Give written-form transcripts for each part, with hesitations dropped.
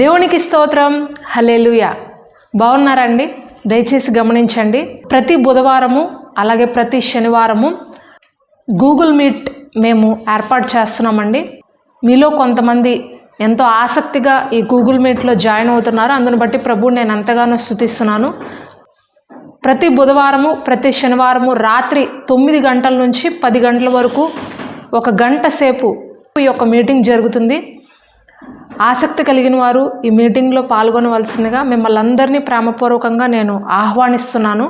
దేవునికి స్తోత్రం. హల్లెలూయా. బాగున్నారండి? దయచేసి గమనించండి. ప్రతి బుధవారము అలాగే ప్రతి శనివారము గూగుల్ మీట్ మేము ఏర్పాటు చేస్తున్నామండి. మీలో కొంతమంది ఎంతో ఆసక్తిగా ఈ గూగుల్ మీట్లో జాయిన్ అవుతున్నారు. అందుని బట్టి ప్రభువుని నేను ఎంతగానో స్తుతిస్తున్నాను. ప్రతి బుధవారము ప్రతి శనివారము రాత్రి 9 గంటల నుంచి 10 గంటల వరకు 1 గంట సేపు ఈ యొక్క మీటింగ్ జరుగుతుంది. ఆసక్తి కలిగిన వారు ఈ మీటింగ్లో పాల్గొనవలసిందిగా మిమ్మల్ని అందరినీ ప్రేమపూర్వకంగా నేను ఆహ్వానిస్తున్నాను.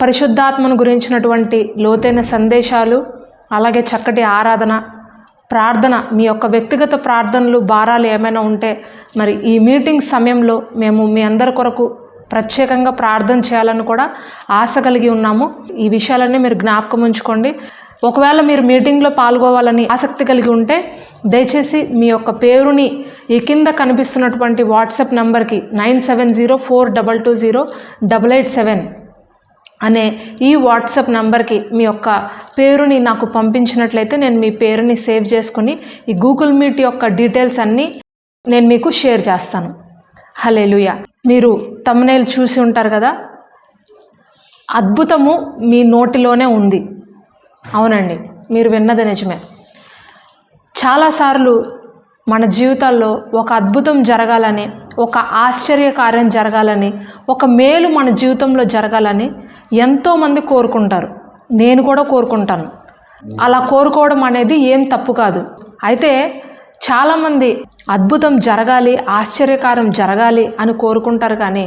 పరిశుద్ధాత్మను గురించినటువంటి లోతైన సందేశాలు, అలాగే చక్కటి ఆరాధన, ప్రార్థన, మీ యొక్క వ్యక్తిగత ప్రార్థనలు, భారాలు ఏమైనా ఉంటే మరి ఈ మీటింగ్ సమయంలో మేము మీ అందరి కొరకు ప్రత్యేకంగా ప్రార్థన చేయాలని కూడా ఆశ కలిగి ఉన్నాము. ఈ విషయాలన్నీ మీరు జ్ఞాపకం ఉంచుకోండి. ఒకవేళ మీరు మీటింగ్లో పాల్గొవాలని ఆసక్తి కలిగి ఉంటే దయచేసి మీ యొక్క పేరుని ఈ కింద కనిపిస్తున్నటువంటి వాట్సాప్ నెంబర్కి 9704220887 అనే ఈ వాట్సాప్ నెంబర్కి మీ యొక్క పేరుని నాకు పంపించినట్లయితే నేను మీ పేరుని సేవ్ చేసుకుని ఈ గూగుల్ మీట్ యొక్క డీటెయిల్స్ అన్నీ నేను మీకు షేర్ చేస్తాను. హల్లెలూయా. మీరు థంబ్నెయిల్ చూసి ఉంటారు కదా, అద్భుతము మీ నోటిలోనే ఉంది. అవునండి, మీరు విన్నది నిజమే. చాలాసార్లు మన జీవితాల్లో ఒక అద్భుతం జరగాలని, ఒక ఆశ్చర్యకార్యం జరగాలని, ఒక మేలు మన జీవితంలో జరగాలని ఎంతోమంది కోరుకుంటారు. నేను కూడా కోరుకుంటాను. అలా కోరుకోవడం అనేది ఏం తప్పు కాదు. అయితే చాలామంది అద్భుతం జరగాలి, ఆశ్చర్యకార్యం జరగాలి అని కోరుకుంటారు, కానీ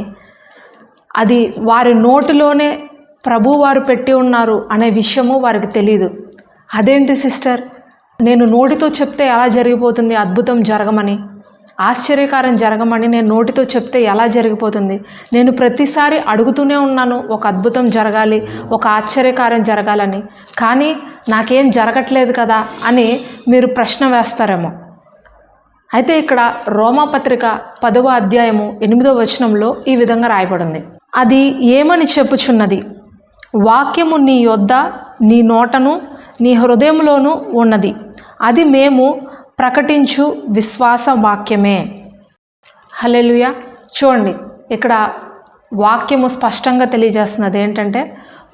అది వారి నోటిలోనే ప్రభువారు పెట్టి ఉన్నారు అనే విషయము వారికి తెలియదు. అదేంటి సిస్టర్, నేను నోటితో చెప్తే ఎలా జరిగిపోతుంది అద్భుతం జరగమని, ఆశ్చర్యకార్యం జరగమని నేను నోటితో చెప్తే ఎలా జరిగిపోతుంది? నేను ప్రతిసారి అడుగుతూనే ఉన్నాను ఒక అద్భుతం జరగాలి, ఒక ఆశ్చర్యకార్యం జరగాలని, కానీ నాకేం జరగట్లేదు కదా అని మీరు ప్రశ్న వేస్తారేమో. అయితే ఇక్కడ రోమాపత్రిక 10వ అధ్యాయము 8వ వచనంలో ఈ విధంగా రాయబడింది. అది ఏమని చెప్పుచున్నది? వాక్యము నీ యొద్ద, నీ నోటను, నీ హృదయంలోనూ ఉన్నది, అది మేము ప్రకటించు విశ్వాస వాక్యమే. హల్లెలూయా. చూడండి, ఇక్కడ వాక్యము స్పష్టంగా తెలియజేస్తున్నది ఏంటంటే,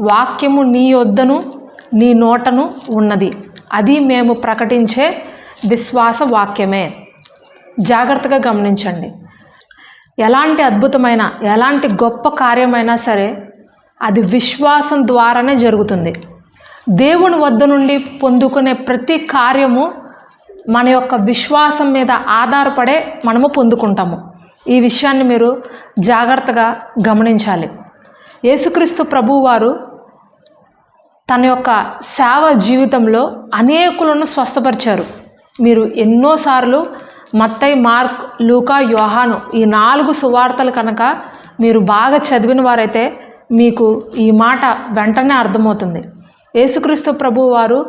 వాక్యము నీ యొద్దను నీ నోటను ఉన్నది, అది మేము ప్రకటించే విశ్వాస వాక్యమే. జాగ్రత్తగా గమనించండి. ఎలాంటి అద్భుతమైన, ఎలాంటి గొప్ప కార్యమైనా సరే అది విశ్వాసం ద్వారానే జరుగుతుంది. దేవుని వద్ద నుండి పొందుకునే ప్రతి కార్యము మన యొక్క విశ్వాసం మీద ఆధారపడే మనము పొందుకుంటాము. ఈ విషయాన్ని మీరు జాగ్రత్తగా గమనించాలి. యేసుక్రీస్తు ప్రభువారు తన యొక్క సేవ జీవితంలో అనేకులను స్వస్థపరిచారు. మీరు ఎన్నోసార్లు మత్తయి, మార్క్, లూకా, యోహాను ఈ 4 సువార్తలు కనుక మీరు బాగా చదివిన వారైతే మీకు ఈ మాట వెంటనే అర్థమవుతుంది. యేసుక్రీస్తు ప్రభువారు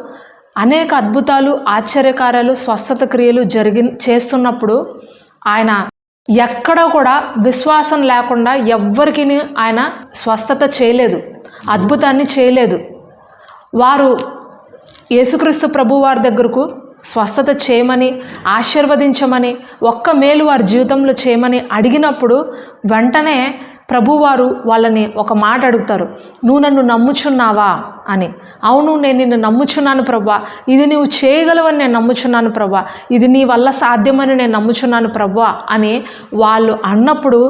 అనేక అద్భుతాలు, ఆశ్చర్యకార్యాలు, స్వస్థత క్రియలు చేస్తున్నప్పుడు ఆయన ఎక్కడ కూడా విశ్వాసం లేకుండా ఎవ్వరికి ఆయన స్వస్థత చేయలేదు, అద్భుతాన్ని చేయలేదు. వారు యేసుక్రీస్తు ప్రభువారి దగ్గరకు స్వస్థత చేయమని, ఆశీర్వదించమని, ఒక్క మేలు వారి జీవితంలో చేయమని అడిగినప్పుడు వెంటనే ప్రభువారు వాళ్ళని ఒక మాట అడుగుతారు, నువ్వు నన్ను నమ్ముచున్నావా అని. అవును, నేను నిన్ను నమ్ముచున్నాను ప్రభువా, ఇది నీవు చేయగలవని నేను నమ్ముచున్నాను ప్రభువా, ఇది నీ వల్ల సాధ్యమని నేను నమ్ముచున్నాను ప్రభువా అని వాళ్ళు అన్నప్పుడు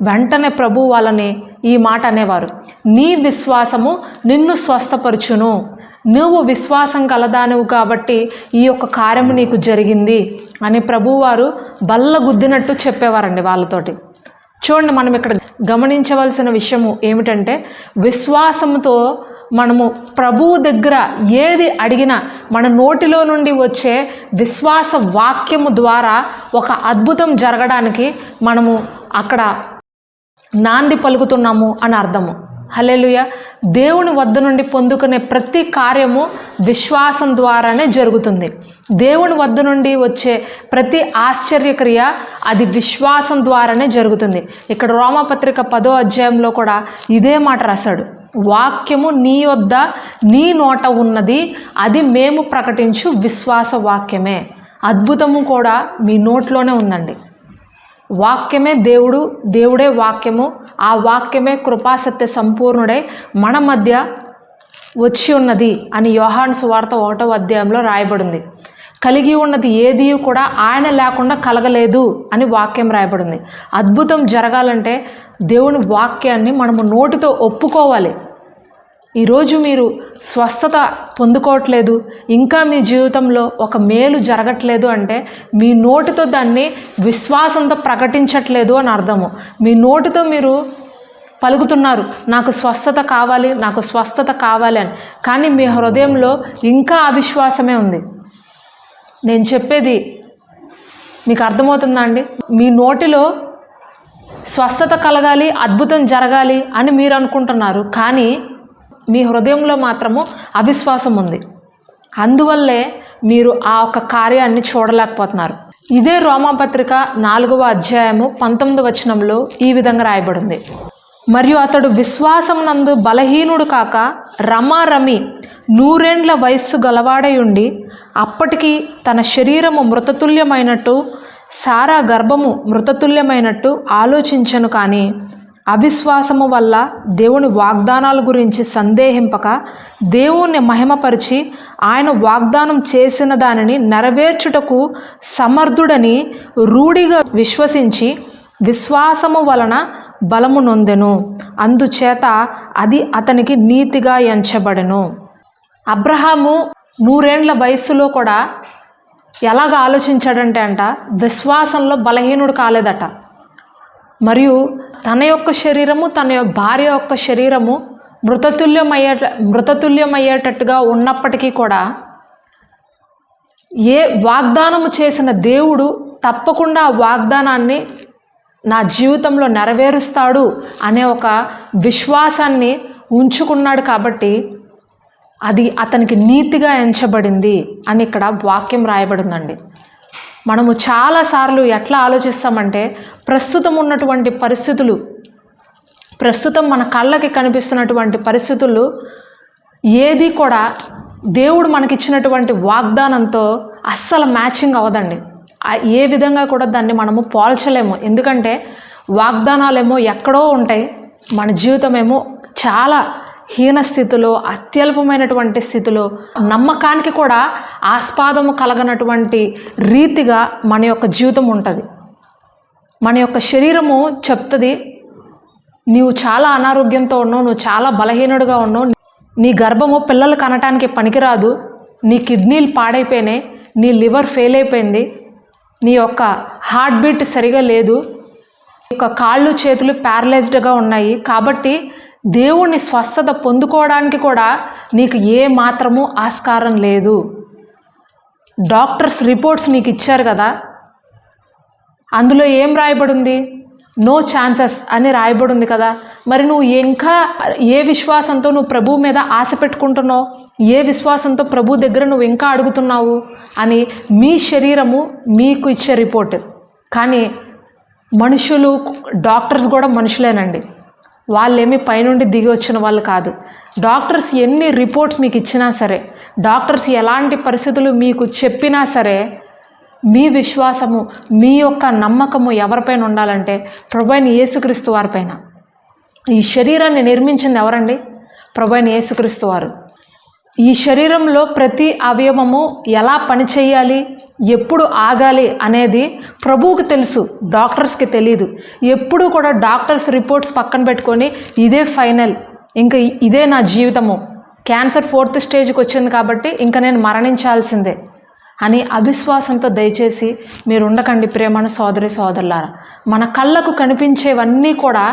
వెంటనే ప్రభు వాళ్ళని ఈ మాట అనేవారు, నీ విశ్వాసము నిన్ను స్వస్థపరచును, నువ్వు విశ్వాసం కలదానువు కాబట్టి ఈ యొక్క కార్యము నీకు జరిగింది అని ప్రభువారు బల్ల గుద్దినట్టు చెప్పేవారండి వాళ్ళతోటి. చూడండి, మనం ఇక్కడ గమనించవలసిన విషయము ఏమిటంటే, విశ్వాసంతో మనము ప్రభువు దగ్గర ఏది అడిగినా మన నోటిలో నుండి వచ్చే విశ్వాస వాక్యము ద్వారా ఒక అద్భుతం జరగడానికి మనము అక్కడ నాంది పలుకుతున్నాము అని అర్థము. హల్లెలూయా. దేవుని వద్ద నుండి పొందుకునే ప్రతి కార్యము విశ్వాసం ద్వారానే జరుగుతుంది. దేవుని వద్ద నుండి వచ్చే ప్రతి ఆశ్చర్యక్రియ అది విశ్వాసం ద్వారానే జరుగుతుంది. ఇక్కడ రోమాపత్రిక 10వ అధ్యాయంలో కూడా ఇదే మాట రాశాడు, వాక్యము నీ యొద్ద నీ నోట ఉన్నది, అది మేము ప్రకటించు విశ్వాస వాక్యమే. అద్భుతము కూడా మీ నోట్లోనే ఉందండి. వాక్యమే దేవుడు, దేవుడే వాక్యము, ఆ వాక్యమే కృపాసత్య సంపూర్ణుడై మన మధ్య వచ్చి ఉన్నది అని యోహాను సువార్త 1వ అధ్యాయంలో రాయబడింది. కలిగి ఉన్నది ఏది కూడా ఆయన లేకుండా కలగలేదు అని వాక్యం రాయబడింది. అద్భుతం జరగాలంటే దేవుని వాక్యాన్ని మనము నోటితో ఒప్పుకోవాలి. ఈరోజు మీరు స్వస్థత పొందుకోవట్లేదు, ఇంకా మీ జీవితంలో ఒక మేలు జరగట్లేదు అంటే మీ నోటితో దాన్ని విశ్వాసంతో ప్రకటించట్లేదు అని అర్థము. మీ నోటితో మీరు పలుకుతున్నారు, నాకు స్వస్థత కావాలి, నాకు స్వస్థత కావాలి అని, కానీ మీ హృదయంలో ఇంకా అవిశ్వాసమే ఉంది. నేను చెప్పేది మీకు అర్థమవుతుందా అండి? మీ నోటిలో స్వస్థత కలగాలి, అద్భుతం జరగాలి అని మీరు అనుకుంటున్నారు, కానీ మీ హృదయంలో మాత్రము అవిశ్వాసం ఉంది. అందువల్లే మీరు ఆ ఒక్క కార్యాన్ని చూడలేకపోతున్నారు. ఇదే రోమాపత్రిక 4వ అధ్యాయము 19వ వచనంలో ఈ విధంగా రాయబడింది. మరియు అతడు విశ్వాసం నందు బలహీనుడు కాక రమారమి 100 ఏండ్ల వయస్సు గలవాడై ఉండి అప్పటికి తన శరీరము మృతతుల్యమైనట్టు సారా గర్భము మృతతుల్యమైనట్టు ఆలోచించను. కానీ అవిశ్వాసము వల్ల దేవుని వాగ్దానాల గురించి సందేహింపక దేవుణ్ణి మహిమపరిచి ఆయన వాగ్దానం చేసిన దానిని నెరవేర్చుటకు సమర్థుడని రూఢిగా విశ్వసించి విశ్వాసము వలన బలము నొందెను. అందుచేత అది అతనికి నీతిగా ఎంచబడెను. అబ్రహాము 100 ఏండ్ల వయస్సులో కూడా ఎలాగ ఆలోచించాడంటే విశ్వాసంలో బలహీనుడు కాలేదట. మరియు తన యొక్క శరీరము, తన భార్య యొక్క శరీరము మృతతుల్యమయ్యేటట్టుగా ఉన్నప్పటికీ కూడా ఏ వాగ్దానము చేసిన దేవుడు తప్పకుండా ఆ వాగ్దానాన్ని నా జీవితంలో నెరవేరుస్తాడు అనే ఒక విశ్వాసాన్ని ఉంచుకున్నాడు. కాబట్టి అది అతనికి నీతిగా ఎంచబడింది అని ఇక్కడ వాక్యం రాయబడిందండి. మనము చాలాసార్లు ఎట్లా ఆలోచిస్తామంటే ప్రస్తుతం ఉన్నటువంటి పరిస్థితులు, ప్రస్తుతం మన కళ్ళకి కనిపిస్తున్నటువంటి పరిస్థితులు ఏది కూడా దేవుడు మనకిచ్చినటువంటి వాగ్దానంతో అస్సలు మ్యాచింగ్ అవ్వదండి. ఏ విధంగా కూడా దాన్ని మనము పోల్చలేము. ఎందుకంటే వాగ్దానాలేమో ఎక్కడో ఉంటాయి, మన జీవితమేమో చాలా హీన స్థితిలో, అత్యల్పమైనటువంటి స్థితిలో, నమ్మకానికి కూడా ఆస్పాదము కలగనటువంటి రీతిగా మన యొక్క జీవితం ఉంటుంది. మన యొక్క శరీరము చెప్తుంది, నీవు చాలా అనారోగ్యంతో ఉన్నావు, నువ్వు చాలా బలహీనుడిగా ఉన్నావు, నీ గర్భము పిల్లలు కనటానికి పనికిరాదు, నీ కిడ్నీలు పాడైపోయినాయి, నీ లివర్ ఫెయిల్ అయిపోయింది, నీ యొక్క హార్ట్ బీట్ సరిగా లేదు, నీ యొక్క కాళ్ళు చేతులు ప్యారలైజ్డ్గా ఉన్నాయి, కాబట్టి దేవుణ్ణి స్వస్థత పొందుకోవడానికి కూడా నీకు ఏ మాత్రము ఆస్కారం లేదు. డాక్టర్స్ రిపోర్ట్స్ నీకు ఇచ్చారు కదా, అందులో ఏం రాయబడింది? నో ఛాన్సెస్ అని రాయబడింది కదా. మరి నువ్వు ఇంకా ఏ విశ్వాసంతో నువ్వు ప్రభు మీద ఆశ పెట్టుకుంటున్నావు, ఏ విశ్వాసంతో ప్రభు దగ్గర నువ్వు ఇంకా అడుగుతున్నావు అని మీ శరీరము మీకు ఇచ్చే రిపోర్ట్. కానీ మనుషులు, డాక్టర్స్ కూడా మనుషులేనండి, వాళ్ళేమీ పైనుండి దిగి వచ్చిన వాళ్ళు కాదు. డాక్టర్స్ ఎన్ని రిపోర్ట్స్ మీకు ఇచ్చినా సరే, డాక్టర్స్ ఎలాంటి పరిస్థితులు మీకు చెప్పినా సరే, మీ విశ్వాసము, మీ యొక్క నమ్మకము ఎవరిపైన ఉండాలంటే ప్రభువైన యేసుక్రీస్తు వారిపైన. ఈ శరీరాన్ని నిర్మించింది ఎవరండి? ప్రభువైన యేసుక్రీస్తు వారు. ఈ శరీరంలో ప్రతి అవయవము ఎలా పనిచేయాలి, ఎప్పుడు ఆగాలి అనేది ప్రభువుకి తెలుసు, డాక్టర్స్కి తెలియదు. ఎప్పుడు కూడా డాక్టర్స్ రిపోర్ట్స్ పక్కన పెట్టుకొని ఇదే ఫైనల్, ఇంకా ఇదే నా జీవితము, క్యాన్సర్ 4th స్టేజ్కి వచ్చింది కాబట్టి ఇంకా నేను మరణించాల్సిందే అని అవిశ్వాసంతో దయచేసి మీరు ఉండకండి. ప్రేమను సోదరి సోదరులారా, మన కళ్ళకు కనిపించేవన్నీ కూడా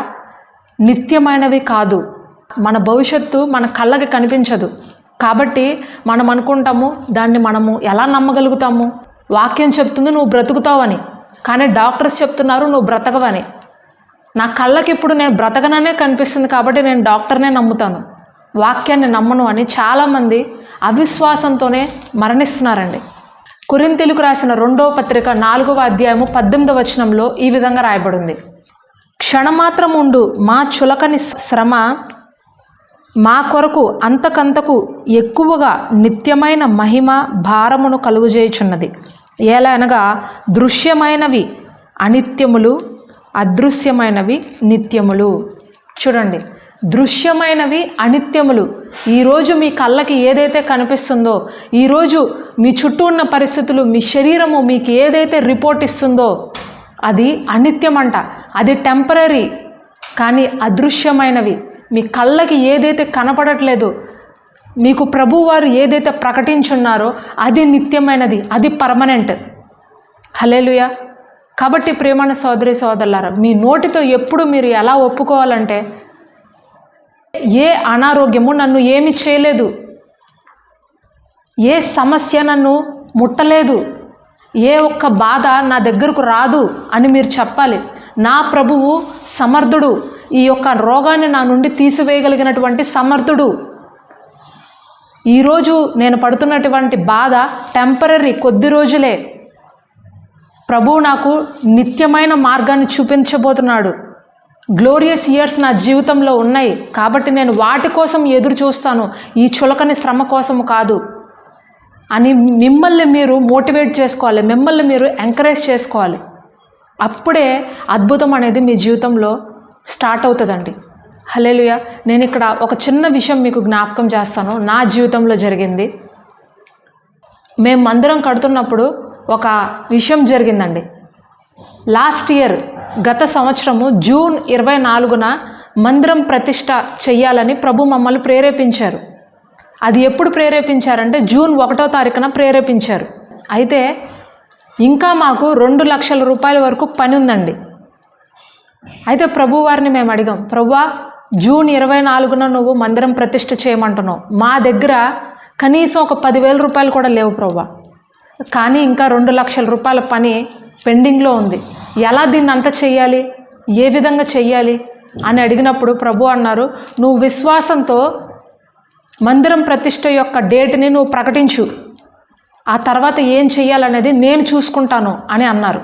నిత్యమైనవి కాదు. మన భవిష్యత్తు మన కళ్ళకి కనిపించదు. కాబట్టి మనం అనుకుంటాము, దాన్ని మనము ఎలా నమ్మగలుగుతాము? వాక్యం చెప్తుంది నువ్వు బ్రతుకుతావని, కానీ డాక్టర్స్ చెప్తున్నారు నువ్వు బ్రతకవని. నా కళ్ళకి ఇప్పుడు నేను బ్రతకననే కనిపిస్తుంది కాబట్టి నేను డాక్టర్నే నమ్ముతాను, వాక్యాన్ని నమ్మను అని చాలామంది అవిశ్వాసంతోనే మరణిస్తున్నారండి. కొరింథీయులకు రాసిన 2వ పత్రిక 4వ అధ్యాయము 18వ వచనంలో ఈ విధంగా రాయబడింది. క్షణమాత్రం ఉండు మా చులకని శ్రమ మా కొరకు అంతకంతకు ఎక్కువగా నిత్యమైన మహిమ భారమును కలుగజేయుచున్నది. ఎలా అనగా దృశ్యమైనవి అనిత్యములు, అదృశ్యమైనవి నిత్యములు. చూడండి, దృశ్యమైనవి అనిత్యములు. ఈరోజు మీ కళ్ళకి ఏదైతే కనిపిస్తుందో, ఈరోజు మీ చుట్టూ ఉన్న పరిస్థితులు, మీ శరీరము మీకు ఏదైతే రిపోర్ట్ ఇస్తుందో అది అనిత్యమంట, అది టెంపరరీ. కానీ అదృశ్యమైనవి, మీ కళ్ళకి ఏదైతే కనపడట్లేదు, మీకు ప్రభువారు ఏదైతే ప్రకటించున్నారో అది నిత్యమైనది, అది పర్మనెంట్. హల్లెలూయా. కాబట్టి ప్రియమైన సోదరి సోదరులారా, మీ నోటితో ఎప్పుడు మీరు ఎలా ఒప్పుకోవాలంటే, ఏ అనారోగ్యము నన్ను ఏమి చేయలేదు, ఏ సమస్య నన్ను ముట్టలేదు, ఏ ఒక్క బాధ నా దగ్గరకు రాదు అని మీరు చెప్పాలి. నా ప్రభువు సమర్థుడు, ఈ యొక్క రోగాన్ని నా నుండి తీసివేయగలిగినటువంటి సమర్థుడు. ఈరోజు నేను పడుతున్నటువంటి బాధ టెంపరరీ, కొద్ది రోజులే. ప్రభువు నాకు నిత్యమైన మార్గాన్ని చూపించబోతున్నాడు. గ్లోరియస్ ఇయర్స్ నా జీవితంలో ఉన్నాయి కాబట్టి నేను వాటి కోసం ఎదురు చూస్తాను, ఈ చులకని శ్రమ కోసము కాదు అని మిమ్మల్ని మీరు మోటివేట్ చేసుకోవాలి, మిమ్మల్ని మీరు ఎంకరేజ్ చేసుకోవాలి. అప్పుడే అద్భుతం అనేది మీ జీవితంలో స్టార్ట్ అవుతుందండి. హల్లెలూయా. నేను ఇక్కడ ఒక చిన్న విషయం మీకు జ్ఞాపకం చేస్తాను, నా జీవితంలో జరిగింది. మేము మందిరం కడుతున్నప్పుడు ఒక విషయం జరిగిందండి. లాస్ట్ ఇయర్, గత సంవత్సరము జూన్ 24న మందిరం ప్రతిష్ట చెయ్యాలని ప్రభు మమ్మల్ని ప్రేరేపించారు. అది ఎప్పుడు ప్రేరేపించారంటే జూన్ 1వ తారీఖున ప్రేరేపించారు. అయితే ఇంకా మాకు 2 లక్షల రూపాయల వరకు పని ఉందండి. అయితే ప్రభువారిని మేము అడిగాం, ప్రభువా జూన్ 24న నువ్వు మందిరం ప్రతిష్ట చేయమంటున్నావు, మా దగ్గర కనీసం ఒక 10,000 రూపాయలు కూడా లేవు ప్రభువా, కానీ ఇంకా 2 లక్షల రూపాయల పని పెండింగ్లో ఉంది, ఎలా దీన్ని అంతా చెయ్యాలి, ఏ విధంగా చెయ్యాలి అని అడిగినప్పుడు ప్రభు అన్నారు, నువ్వు విశ్వాసంతో మందిరం ప్రతిష్ట యొక్క డేట్ని నువ్వు ప్రకటించు, ఆ తర్వాత ఏం చెయ్యాలనేది నేను చూసుకుంటాను అని అన్నారు.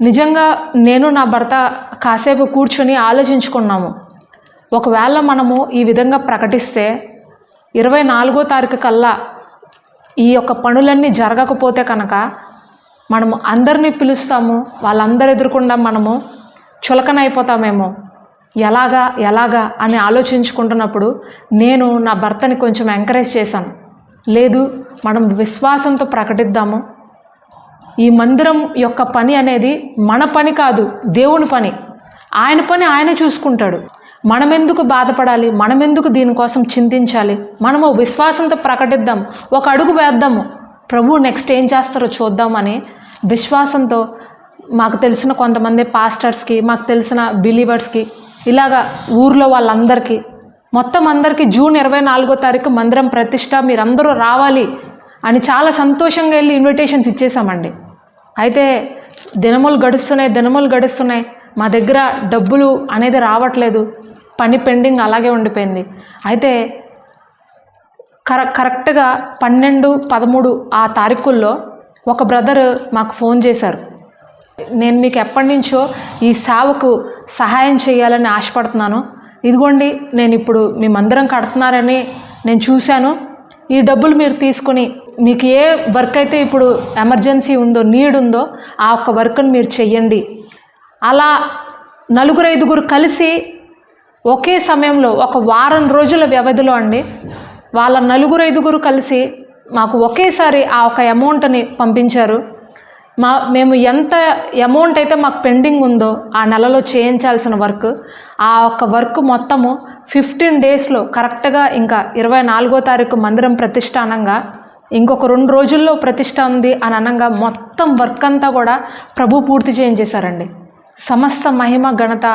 నిజంగా నేను నా భర్త కాసేపు కూర్చొని ఆలోచించుకున్నాము. ఒకవేళ మనము ఈ విధంగా ప్రకటిస్తే 24వ తారీఖు కల్లా ఈ యొక్క పనులన్నీ జరగకపోతే కనుక మనము అందరినీ పిలుస్తాము, వాళ్ళందరూ ఎదుర్కొండా మనము చులకనైపోతామేమో, ఎలాగా అని ఆలోచించుకుంటున్నప్పుడు నేను నా భర్తని కొంచెం ఎంకరేజ్ చేశాను. లేదు, మనం విశ్వాసంతో ప్రకటిద్దాము, ఈ మందిరం యొక్క పని అనేది మన పని కాదు, దేవుని పని, ఆయన పని ఆయనే చూసుకుంటాడు. మనమెందుకు బాధపడాలి, మనమెందుకు దీనికోసం చింతించాలి, మనము విశ్వాసంతో ప్రకటిద్దాం, ఒక అడుగు వేద్దాము, ప్రభు నెక్స్ట్ ఏం చేస్తారో చూద్దామని విశ్వాసంతో మాకు తెలిసిన కొంతమంది పాస్టర్స్కి, మాకు తెలిసిన బిలీవర్స్కి, ఇలాగా ఊర్లో వాళ్ళందరికీ, మొత్తం అందరికీ జూన్ 24వ తారీఖు మందిరం ప్రతిష్ట, మీరందరూ రావాలి అని చాలా సంతోషంగా వెళ్ళి ఇన్విటేషన్స్ ఇచ్చేసామండి. అయితే దినములు గడుస్తున్నాయి, మా దగ్గర డబ్బులు అనేది రావట్లేదు, పని పెండింగ్ అలాగే ఉండిపోయింది. అయితే కరెక్ట్గా 12, 13 ఆ తారీఖుల్లో ఒక బ్రదర్ మాకు ఫోన్ చేశారు, నేను మీకు ఎప్పటి నుంచో ఈ సేవకు సహాయం చేయాలని ఆశపడుతున్నాను, ఇదిగోండి నేను ఇప్పుడు మీ మందిరం కడుతున్నారని నేను చూశాను, ఈ డబ్బులు మీరు తీసుకొని మీకు ఏ వర్క్ అయితే ఇప్పుడు ఎమర్జెన్సీ ఉందో, నీడ్ ఉందో ఆ ఒక్క వర్క్ని మీరు చెయ్యండి. అలా 4-5 కలిసి ఒకే సమయంలో ఒక వారం రోజుల వ్యవధిలో అండి, వాళ్ళ 4-5 కలిసి మాకు ఒకేసారి ఆ ఒక అమౌంట్ని పంపించారు. మేము ఎంత అమౌంట్ అయితే మాకు పెండింగ్ ఉందో ఆ నెలలో చేయించాల్సిన వర్క్, ఆ ఒక్క వర్క్ మొత్తము 15 డేస్లో కరెక్ట్గా ఇంకా 24వ తారీఖు మందిరం ప్రతిష్ట అనంగా, ఇంకొక 2 రోజుల్లో ప్రతిష్ట ఉంది అని అనంగా మొత్తం వర్క్ అంతా కూడా ప్రభు పూర్తి చేయించేశారండి. సమస్త మహిమ ఘనత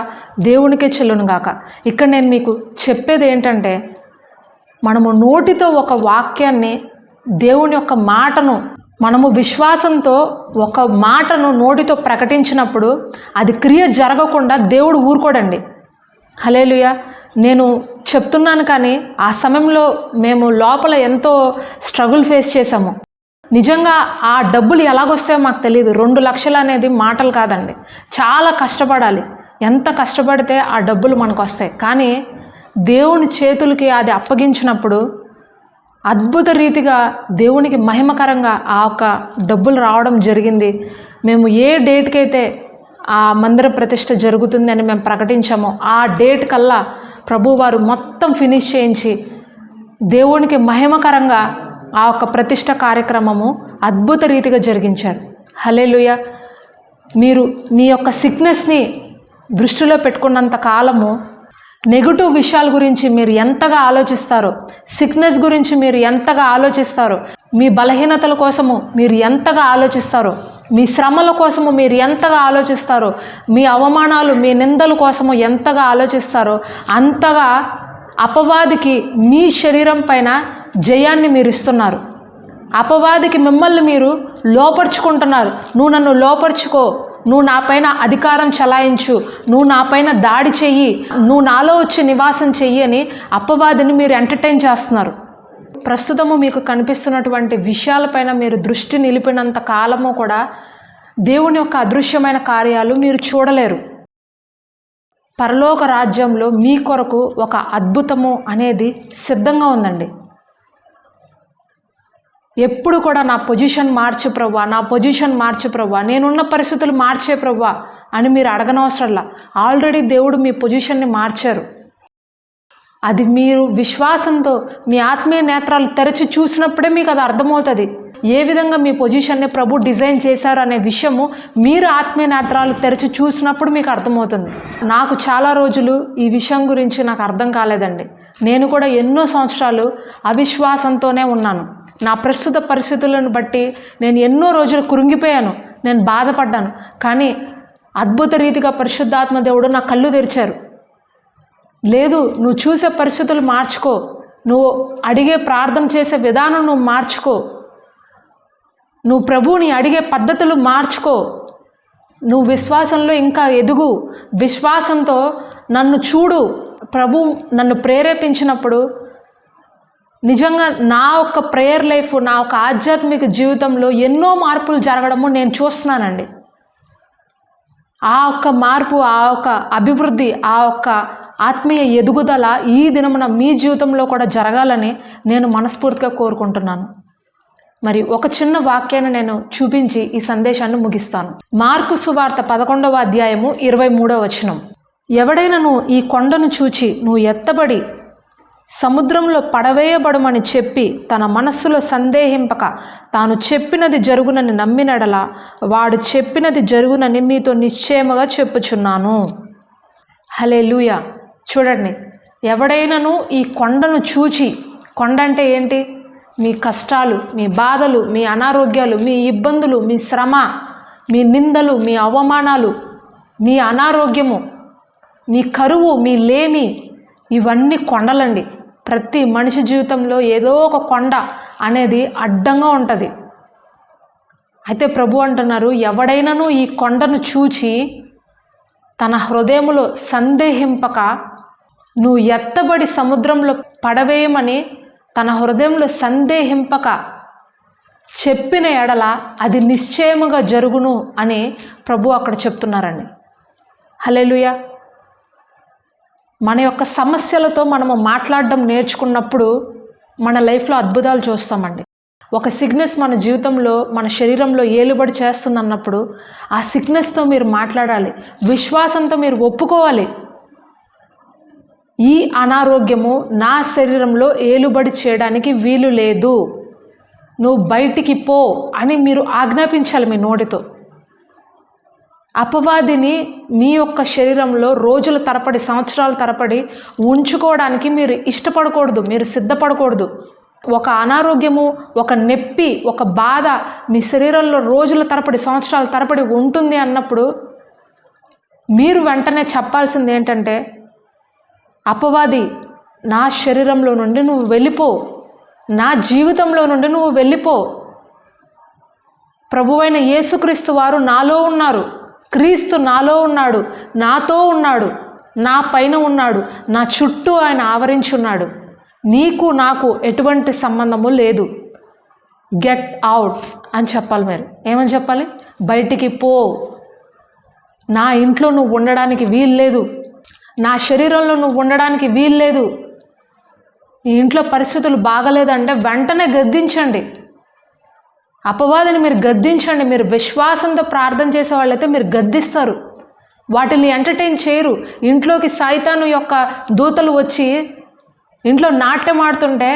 దేవునికే చెల్లునుగాక. ఇక్కడ నేను మీకు చెప్పేది ఏంటంటే, మనము నోటితో ఒక వాక్యాన్ని, దేవుని యొక్క మాటను, మనము విశ్వాసంతో ఒక మాటను నోటితో ప్రకటించినప్పుడు అది క్రియ జరగకుండా దేవుడు ఊరుకోడండి. హల్లెలూయా. నేను చెప్తున్నాను, కానీ ఆ సమయంలో మేము లోపల ఎంతో స్ట్రగుల్ ఫేస్ చేసాము. నిజంగా ఆ డబ్బులు ఎలాగొస్తాయో మాకు తెలియదు. 2 లక్షలు అనేది మాటలు కాదండి, చాలా కష్టపడాలి. ఎంత కష్టపడితే ఆ డబ్బులు మనకు వస్తాయి. కానీ దేవుని చేతులకి అది అప్పగించినప్పుడు అద్భుత రీతిగా దేవునికి మహిమకరంగా ఆ ఒక్క డబ్బులు రావడం జరిగింది. మేము ఏ డేట్కి అయితే ఆ మందిర ప్రతిష్ఠ జరుగుతుందని మేము ప్రకటించామో ఆ డేట్ కల్లా ప్రభువారు మొత్తం ఫినిష్ చేయించి దేవునికి మహిమకరంగా ఆ యొక్క ప్రతిష్ఠ కార్యక్రమము అద్భుత రీతిగా జరిగించారు. హల్లెలూయా. మీరు మీ యొక్క సిక్నెస్ని దృష్టిలో పెట్టుకున్నంత కాలము నెగటివ్ విషయాల గురించి మీరు ఎంతగా ఆలోచిస్తారో, సిక్నెస్ గురించి మీరు ఎంతగా ఆలోచిస్తారో, మీ బలహీనతల కోసము మీరు ఎంతగా ఆలోచిస్తారో, మీ శ్రమల కోసము మీరు ఎంతగా ఆలోచిస్తారో, మీ అవమానాలు మీ నిందల కోసము ఎంతగా ఆలోచిస్తారో అంతగా అపవాదికి మీ శరీరం పైన జయాన్ని మీరు ఇస్తున్నారు. అపవాదికి మిమ్మల్ని మీరు లోపరుచుకుంటున్నారు. నువ్వు నన్ను లోపరుచుకో, నువ్వు నా పైన అధికారం చలాయించు, నువ్వు నా పైన దాడి చెయ్యి, నువ్వు నాలో వచ్చి నివాసం చెయ్యి అని అపవాదిని మీరు ఎంటర్టైన్ చేస్తున్నారు. ప్రస్తుతము మీకు కనిపిస్తున్నటువంటి విషయాలపైన మీరు దృష్టి నిలిపినంత కాలము కూడా దేవుని యొక్క అదృశ్యమైన కార్యాలు మీరు చూడలేరు. పరలోక రాజ్యంలో మీ కొరకు ఒక అద్భుతము అనేది సిద్ధంగా ఉందండి. ఎప్పుడు కూడా నా పొజిషన్ మార్చు ప్రభువా, నా పొజిషన్ మార్చు ప్రభువా, నేనున్న పరిస్థితులు మార్చే ప్రభువా అని మీరు అడగనవసరంలా. ఆల్రెడీ దేవుడు మీ పొజిషన్ని మార్చారు. అది మీరు విశ్వాసంతో మీ ఆత్మీయ నేత్రాలు తెరచి చూసినప్పుడే మీకు అది అర్థమవుతుంది. ఏ విధంగా మీ పొజిషన్ని ప్రభు డిజైన్ చేశారు అనే విషయము మీరు ఆత్మీయ నేత్రాలు తెరచి చూసినప్పుడు మీకు అర్థమవుతుంది. నాకు చాలా రోజులు ఈ విషయం గురించి నాకు అర్థం కాలేదండి. నేను కూడా ఎన్నో సంవత్సరాలు అవిశ్వాసంతోనే ఉన్నాను. నా ప్రస్తుత పరిస్థితులను బట్టి నేను ఎన్నో రోజులు కృంగిపోయాను, నేను బాధపడ్డాను. కానీ అద్భుత రీతిగా పరిశుద్ధాత్మ దేవుడు నా కళ్ళు తెరిచారు. లేదు, నువ్వు చూసే పరిస్థితులు మార్చుకో, నువ్వు అడిగే ప్రార్థన చేసే విధానం నువ్వు మార్చుకో, నువ్వు ప్రభువుని అడిగే పద్ధతులు మార్చుకో, నువ్వు విశ్వాసంలో ఇంకా ఎదుగు, విశ్వాసంతో నన్ను చూడు. ప్రభు నన్ను ప్రేరేపించినప్పుడు నిజంగా నా యొక్క ప్రేయర్ లైఫ్, నా యొక్క ఆధ్యాత్మిక జీవితంలో ఎన్నో మార్పులు జరగడము నేను చూస్తున్నానండి. ఆ ఒక్క మార్పు, ఆ ఒక్క అభివృద్ధి, ఆ ఒక్క ఆత్మీయ ఎదుగుదల ఈ దినమున మీ జీవితంలో కూడా జరగాలని నేను మనస్ఫూర్తిగా కోరుకుంటున్నాను. మరి ఒక చిన్న వాక్యాన్ని నేను చూపించి ఈ సందేశాన్ని ముగిస్తాను. మార్కు సువార్త 11వ అధ్యాయము 23వ వచనం. ఎవడైనను ఈ కొండను చూచి నువ్వు ఎత్తబడి సముద్రంలో పడవేయబడమని చెప్పి తన మనస్సులో సందేహింపక తాను చెప్పినది జరుగునని నమ్మినడలా వాడు చెప్పినది జరుగునని మీతో నిశ్చయముగా చెప్పుచున్నాను. హల్లెలూయా. చూడండి, ఎవడైనాను ఈ కొండను చూచి, కొండ అంటే ఏంటి? మీ కష్టాలు, మీ బాధలు, మీ అనారోగ్యాలు, మీ ఇబ్బందులు, మీ శ్రమ, మీ నిందలు, మీ అవమానాలు, మీ అనారోగ్యము, మీ కరువు, మీ లేమి, ఇవన్నీ కొండలండి. ప్రతి మనిషి జీవితంలో ఏదో ఒక కొండ అనేది అడ్డంగా ఉంటుంది. అయితే ప్రభు అంటున్నారు, ఎవడైనాను ఈ కొండను చూచి తన హృదయములో సందేహింపక నువ్వు ఎత్తబడి సముద్రంలో పడవేయమని తన హృదయంలో సందేహింపక చెప్పిన ఎడల అది నిశ్చయముగా జరుగును అని ప్రభు అక్కడ చెప్తున్నారండి. హల్లెలూయా. మన యొక్క సమస్యలతో మనము మాట్లాడడం నేర్చుకున్నప్పుడు మన లైఫ్లో అద్భుతాలు చూస్తామండి. ఒక సిక్నెస్ మన జీవితంలో, మన శరీరంలో ఏలుబడి చేస్తుందన్నప్పుడు ఆ సిక్నెస్తో మీరు మాట్లాడాలి, విశ్వాసంతో మీరు ఒప్పుకోవాలి. ఈ అనారోగ్యము నా శరీరంలో ఏలుబడి చేయడానికి వీలు లేదు, నువ్వు బయటికి పో అని మీరు ఆజ్ఞాపించాలి మీ నోటితో. అపవాదిని మీ యొక్క శరీరంలో రోజుల తరబడి, సంవత్సరాల తరబడి ఉంచుకోవడానికి మీరు ఇష్టపడకూడదు, మీరు సిద్ధపడకూడదు. ఒక అనారోగ్యము, ఒక నొప్పి, ఒక బాధ మీ శరీరంలో రోజుల తరబడి, సంవత్సరాల తరబడి ఉంటుంది అన్నప్పుడు మీరు వెంటనే చెప్పాల్సింది ఏంటంటే, అపవాది నా శరీరంలో నుండి నువ్వు వెళ్ళిపో, నా జీవితంలో నుండి నువ్వు వెళ్ళిపో. ప్రభువైన యేసుక్రీస్తు వారు నాలో ఉన్నారు, క్రీస్తు నాలో ఉన్నాడు, నాతో ఉన్నాడు, నా పైన ఉన్నాడు, నా చుట్టూ ఆయన ఆవరించున్నాడు. నీకు నాకు ఎటువంటి సంబంధము లేదు. గెట్ అవుట్ అని చెప్పాలి. మీరు ఏమని చెప్పాలి? బయటికి పో, నా ఇంట్లో నువ్వు ఉండడానికి వీల్లేదు, నా శరీరంలో నువ్వు ఉండడానికి వీల్లేదు. ఈ ఇంట్లో పరిస్థితులు బాగలేదంటే వెంటనే గద్దించండి. అపవాదిని మీరు గద్దించండి. మీరు విశ్వాసంతో ప్రార్థన చేసే వాళ్ళైతే మీరు గద్దిస్తారు, వాటిని ఎంటర్టైన్ చేయరు. ఇంట్లోకి సైతాను యొక్క దూతలు వచ్చి ఇంట్లో నాట్యం ఆడుతుంటే,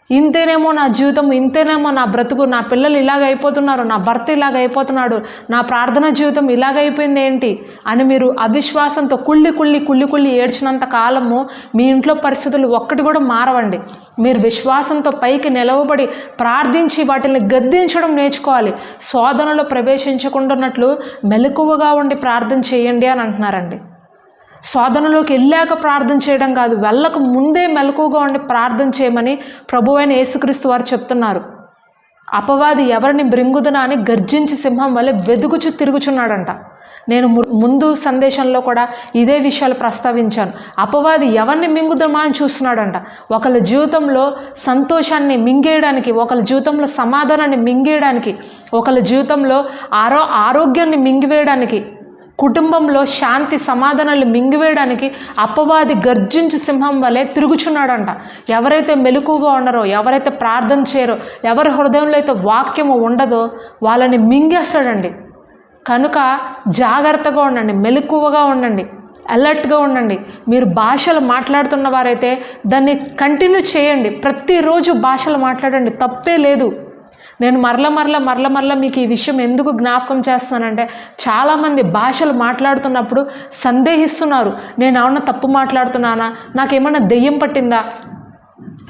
ఇంతేనేమో నా జీవితం, ఇంతేనేమో నా బ్రతుకు, నా పిల్లలు ఇలాగ అయిపోతున్నారు, నా భర్త ఇలాగ అయిపోతున్నాడు, నా ప్రార్థనా జీవితం ఇలాగైపోయింది ఏంటి అని మీరు అవిశ్వాసంతో కుళ్ళి ఏడ్చినంత కాలము మీ ఇంట్లో పరిస్థితులు ఒక్కటి కూడా మారవండి. మీరు విశ్వాసంతో పైకి నిలవబడి ప్రార్థించి వాటిని గద్దించడం నేర్చుకోవాలి. శోధనలో ప్రవేశించకుండాన్నట్లు మెలకువగా ఉండి ప్రార్థన చేయండి అని అంటున్నారండి. శోధనలోకి వెళ్ళాక ప్రార్థన చేయడం కాదు, వెళ్ళక ముందే మెలకువగా ఉండి ప్రార్థన చేయమని ప్రభువైన యేసుక్రీస్తు వారు చెప్తున్నారు. అపవాది ఎవరిని బ్రింగుదనా అని గర్జించి సింహం వలె వెదుగుచు తిరుగుచున్నాడంట. నేను ముందు సందేశంలో కూడా ఇదే విషయాలు ప్రస్తావించాను. అపవాది ఎవరిని మింగుదమా అని చూస్తున్నాడంట. ఒకళ్ళ జీవితంలో సంతోషాన్ని మింగేయడానికి, ఒకళ్ళ జీవితంలో సమాధానాన్ని మింగేయడానికి, ఒకళ్ళ జీవితంలో ఆరోగ్యాన్ని మింగివేయడానికి, కుటుంబంలో శాంతి సమాధానాలు మింగివేయడానికి అపవాది గర్జించి సింహం వలె తిరుగుచున్నాడంట. ఎవరైతే మెలకువగా ఉండరో, ఎవరైతే ప్రార్థన చేయరో, ఎవరి హృదయంలో అయితే వాక్యము ఉండదో వాళ్ళని మింగేస్తాడండి. కనుక జాగ్రత్తగా ఉండండి, మెలకువగా ఉండండి, అలర్ట్గా ఉండండి. మీరు భాషలు మాట్లాడుతున్న వారైతే దాన్ని కంటిన్యూ చేయండి. ప్రతిరోజు భాషలు మాట్లాడండి, తప్పే లేదు. నేను మరల మీకు ఈ విషయం ఎందుకు జ్ఞాపకం చేస్తానంటే, చాలామంది భాషలు మాట్లాడుతున్నప్పుడు సందేహిస్తున్నారు. నేను ఏమన్నా తప్పు మాట్లాడుతున్నానా, నాకేమన్నా దెయ్యం పట్టిందా,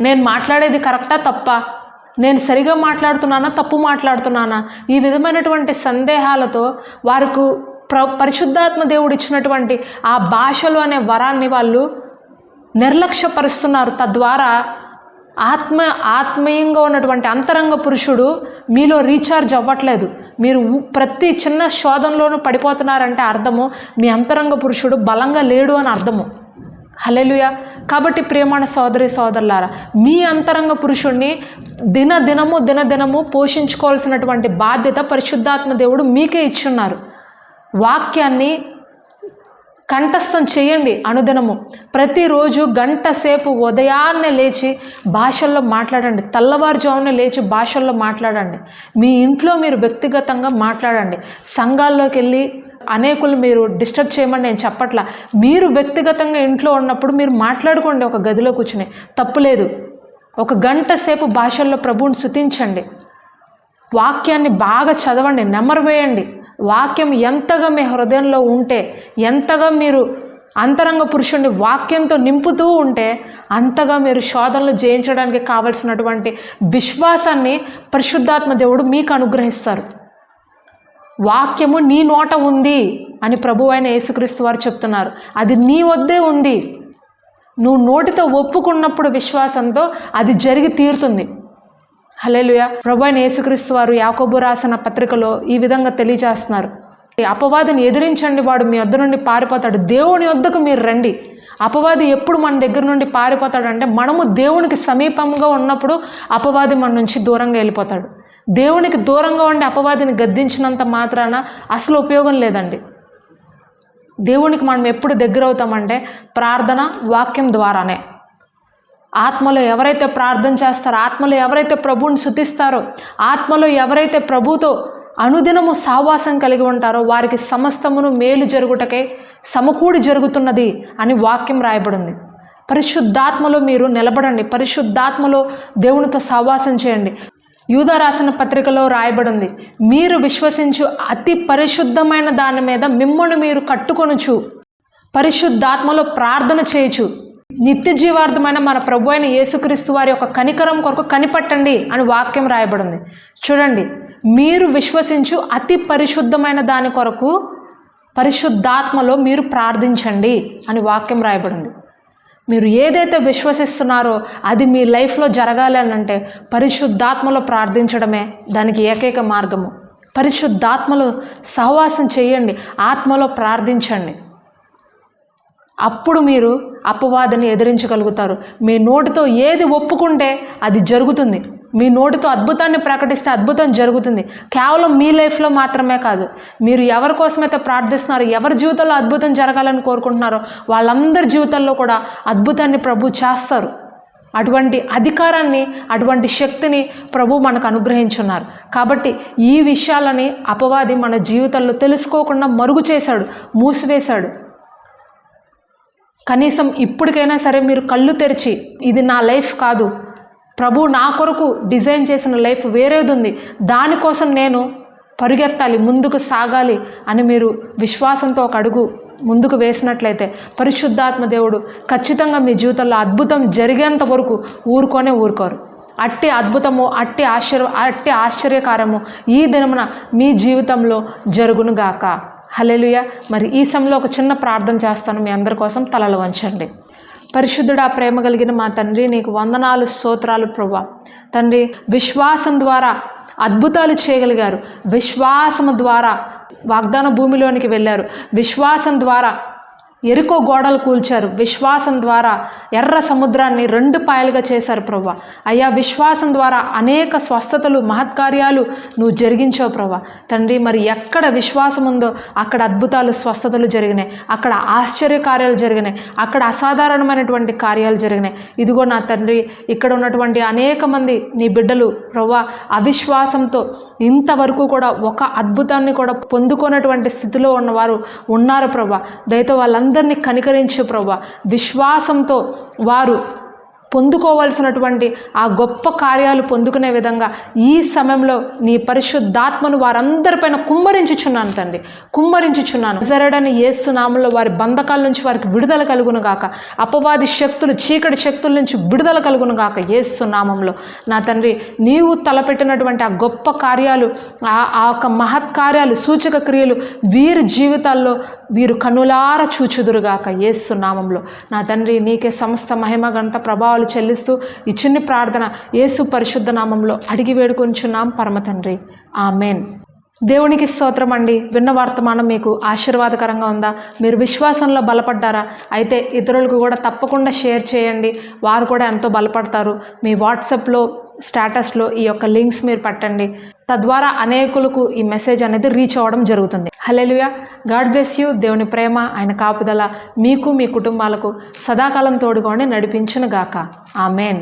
నేను మాట్లాడేది కరెక్టా తప్పా, నేను సరిగా మాట్లాడుతున్నానా తప్పు మాట్లాడుతున్నానా, ఈ విధమైనటువంటి సందేహాలతో వారికి పరిశుద్ధాత్మ దేవుడు ఇచ్చినటువంటి ఆ భాషలు అనే వరాన్ని వాళ్ళు నిర్లక్ష్యపరుస్తున్నారు. తద్వారా ఆత్మీయంగా ఉన్నటువంటి అంతరంగ పురుషుడు మీలో రీఛార్జ్ అవ్వట్లేదు. మీరు ప్రతి చిన్న శోధనలోనూ పడిపోతున్నారంటే అర్థము మీ అంతరంగ పురుషుడు బలంగా లేడు అని అర్థము. హల్లెలూయా. కాబట్టి ప్రియమైన సోదరి సోదరులారా, మీ అంతరంగ పురుషుణ్ణి దినదినము పోషించుకోవాల్సినటువంటి బాధ్యత పరిశుద్ధాత్మ దేవుడు మీకే ఇచ్చున్నారు. వాక్యాన్ని కంఠస్థం చేయండి అనుదినము. ప్రతిరోజు గంట సేపు ఉదయాన్నే లేచి భాషల్లో మాట్లాడండి. తెల్లవారుజామునే లేచి భాషల్లో మాట్లాడండి. మీ ఇంట్లో మీరు వ్యక్తిగతంగా మాట్లాడండి. సంఘాల్లోకి వెళ్ళి అనేకులు మీరు డిస్టర్బ్ చేయమని నేను చెప్పట్లా. మీరు వ్యక్తిగతంగా ఇంట్లో ఉన్నప్పుడు మీరు మాట్లాడుకోండి, ఒక గదిలో కూర్చుని, తప్పులేదు. ఒక గంట సేపు భాషల్లో ప్రభువుని స్తుతించండి. వాక్యాన్ని బాగా చదవండి, నెమరు వేయండి. వాక్యం ఎంతగా మీ హృదయంలో ఉంటే, ఎంతగా మీరు అంతరంగ పురుషుణ్ణి వాక్యంతో నింపుతూ ఉంటే, అంతగా మీరు శోధనలు జయించడానికి కావలసినటువంటి విశ్వాసాన్ని పరిశుద్ధాత్మ దేవుడు మీకు అనుగ్రహిస్తారు. వాక్యము నీ నోట ఉంది అని ప్రభువైన యేసుక్రీస్తు వారు చెప్తున్నారు. అది నీ వద్దే ఉంది. నువ్వు నోటితో ఒప్పుకున్నప్పుడు విశ్వాసంతో అది జరిగి తీరుతుంది. హల్లెలూయా. ప్రభువైన యేసుక్రీస్తు వారు యాకోబు రాసిన పత్రికలో ఈ విధంగా తెలియజేస్తున్నారు. అపవాదిని ఎదిరించండి, వాడు మీ వద్ద నుండి పారిపోతాడు. దేవుని వద్దకు మీరు రండి. అపవాది ఎప్పుడు మన దగ్గర నుండి పారిపోతాడు అంటే, మనము దేవునికి సమీపంగా ఉన్నప్పుడు అపవాది మన నుంచి దూరంగా వెళ్ళిపోతాడు. దేవునికి దూరంగా ఉండి అపవాదిని గద్దించినంత మాత్రాన అసలు ఉపయోగం లేదండి. దేవునికి మనం ఎప్పుడు దగ్గర అవుతామంటే ప్రార్థన, వాక్యం ద్వారానే. ఆత్మలో ఎవరైతే ప్రార్థన చేస్తారో, ఆత్మలో ఎవరైతే ప్రభువుని స్తుతిస్తారో, ఆత్మలో ఎవరైతే ప్రభువుతో అనుదినము సహవాసం కలిగి ఉంటారో వారికి సమస్తమును మేలు జరుగుటకే సమకూడి జరుగుతున్నది అని వాక్యం రాయబడింది. పరిశుద్ధాత్మలో మీరు నిలబడండి. పరిశుద్ధాత్మలో దేవునితో సహవాసం చేయండి. యూదా రాసిన పత్రికలో రాయబడింది, మీరు విశ్వసించు అతి పరిశుద్ధమైన దాని మీద మిమ్మల్ని మీరు కట్టుకొనుచు పరిశుద్ధాత్మలో ప్రార్థన చేయొచ్చు. నిత్య జీవార్థమైన మన ప్రభు అయిన యేసుక్రీస్తు వారి యొక్క కనికరం కొరకు కనిపట్టండి అని వాక్యం రాయబడింది. చూడండి, మీరు విశ్వసించు అతి పరిశుద్ధమైన దాని కొరకు పరిశుద్ధాత్మలో మీరు ప్రార్థించండి అని వాక్యం రాయబడింది. మీరు ఏదైతే విశ్వసిస్తున్నారో అది మీ లైఫ్లో జరగాలి అని అంటే పరిశుద్ధాత్మలో ప్రార్థించడమే దానికి ఏకైక మార్గము. పరిశుద్ధాత్మలో సహవాసం చేయండి, ఆత్మలో ప్రార్థించండి. అప్పుడు మీరు అపవాదిని ఎదిరించగలుగుతారు. మీ నోటితో ఏది ఒప్పుకుంటే అది జరుగుతుంది. మీ నోటితో అద్భుతాన్ని ప్రకటిస్తే అద్భుతం జరుగుతుంది. కేవలం మీ లైఫ్లో మాత్రమే కాదు, మీరు ఎవరి కోసమైతే ప్రార్థిస్తున్నారో, ఎవరి జీవితంలో అద్భుతం జరగాలని కోరుకుంటున్నారో వాళ్ళందరి జీవితాల్లో కూడా అద్భుతాన్ని ప్రభు చేస్తారు. అటువంటి అధికారాన్ని, అటువంటి శక్తిని ప్రభు మనకు అనుగ్రహించున్నారు. కాబట్టి ఈ విషయాలని అపవాది మన జీవితంలో తెలుసుకోకుండా మరుగు చేశాడు, మూసివేశాడు. కనీసం ఇప్పటికైనా సరే మీరు కళ్ళు తెరిచి, ఇది నా లైఫ్ కాదు, ప్రభు నా కొరకు డిజైన్ చేసిన లైఫ్ వేరేది ఉంది, దానికోసం నేను పరిగెత్తాలి, ముందుకు సాగాలి అని మీరు విశ్వాసంతో ఒక అడుగు ముందుకు వేసినట్లయితే పరిశుద్ధాత్మ దేవుడు ఖచ్చితంగా మీ జీవితంలో అద్భుతం జరిగేంత వరకు ఊరుకోరు. అట్టి అద్భుతము, అట్టి ఆశ్చర్యకారము ఈ దినమున మీ జీవితంలో జరుగునుగాక. హల్లెలూయా. మరి ఈ సమయంలో ఒక చిన్న ప్రార్థన చేస్తాను, మీ అందరి కోసం తలలు వంచండి. పరిశుద్ధుడా, ప్రేమ కలిగిన మా తండ్రి, నీకు వందనాలు, స్తోత్రాలు ప్రభువా. తండ్రి, విశ్వాసం ద్వారా అద్భుతాలు చేయగలిగారు, విశ్వాసము ద్వారా వాగ్దాన భూమిలోనికి వెళ్ళారు, విశ్వాసం ద్వారా ఎరుకో గోడలు కూల్చారు, విశ్వాసం ద్వారా ఎర్ర సముద్రాన్ని 2 పాయలుగా చేశారు ప్రభువా. అయ్యా, విశ్వాసం ద్వారా అనేక స్వస్థతలు, మహత్కార్యాలు నువ్వు జరిగించావు ప్రభువా. తండ్రి, మరి ఎక్కడ విశ్వాసం ఉందో అక్కడ అద్భుతాలు, స్వస్థతలు జరిగినాయి, అక్కడ ఆశ్చర్యకార్యాలు జరిగినాయి, అక్కడ అసాధారణమైనటువంటి కార్యాలు జరిగినాయి. ఇదిగో నా తండ్రి, ఇక్కడ ఉన్నటువంటి అనేక మంది నీ బిడ్డలు ప్రభువా అవిశ్వాసంతో ఇంతవరకు కూడా ఒక అద్భుతాన్ని కూడా పొందుకున్నటువంటి స్థితిలో ఉన్నవారు ఉన్నారు ప్రభువా. దయతో వాళ్ళందరినీ కనికరించు ప్రభువా. విశ్వాసంతో వారు పొందుకోవాల్సినటువంటి ఆ గొప్ప కార్యాలు పొందుకునే విధంగా ఈ సమయంలో నీ పరిశుద్ధాత్మను వారందరిపైన కుమ్మరించుచున్నాను తండ్రి, కుమ్మరించుచున్నాను. నజరేయుడైన యేసు నామములో వారి బంధకాల నుంచి వారికి విడుదల కలుగును గాక. అపవాది శక్తులు, చీకటి శక్తుల నుంచి విడుదల కలుగును గాక యేసు నామములో. నా తండ్రి, నీవు తలపెట్టినటువంటి ఆ గొప్ప కార్యాలు, ఆ యొక్క మహత్కార్యాలు, సూచక క్రియలు వీరి జీవితాల్లో వీరు కనులార చూచుదురుగాక యేసు నామములో. నా తండ్రి, నీకే సమస్త మహిమ, ఘనత, ప్రభావాలు చెల్లిస్తూ ఈ చిన్ని ప్రార్థన యేసు పరిశుద్ధ నామంలో అడిగి వేడుకొంచున్నాం పరమ తండ్రి. ఆమెన్. దేవునికి స్తోత్రం అండి. విన్న వర్తమానం మీకు ఆశీర్వాదకరంగా ఉందా? మీరు విశ్వాసంలో బలపడ్డారా? అయితే ఇతరులకు కూడా తప్పకుండా షేర్ చేయండి, వారు కూడా ఎంతో బలపడతారు. మీ వాట్సాప్లో స్టేటస్లో ఈ యొక్క లింక్స్ మీరు పెట్టండి, తద్వారా అనేకులకు ఈ మెసేజ్ అనేది రీచ్ అవ్వడం జరుగుతుంది. హల్లెలూయా. God bless you. దేవుని ప్రేమ, ఆయన కాపుదల మీకు, మీ కుటుంబాలకు సదాకాలం తోడుగా ఉండి నడిపించును గాక. ఆమెన్.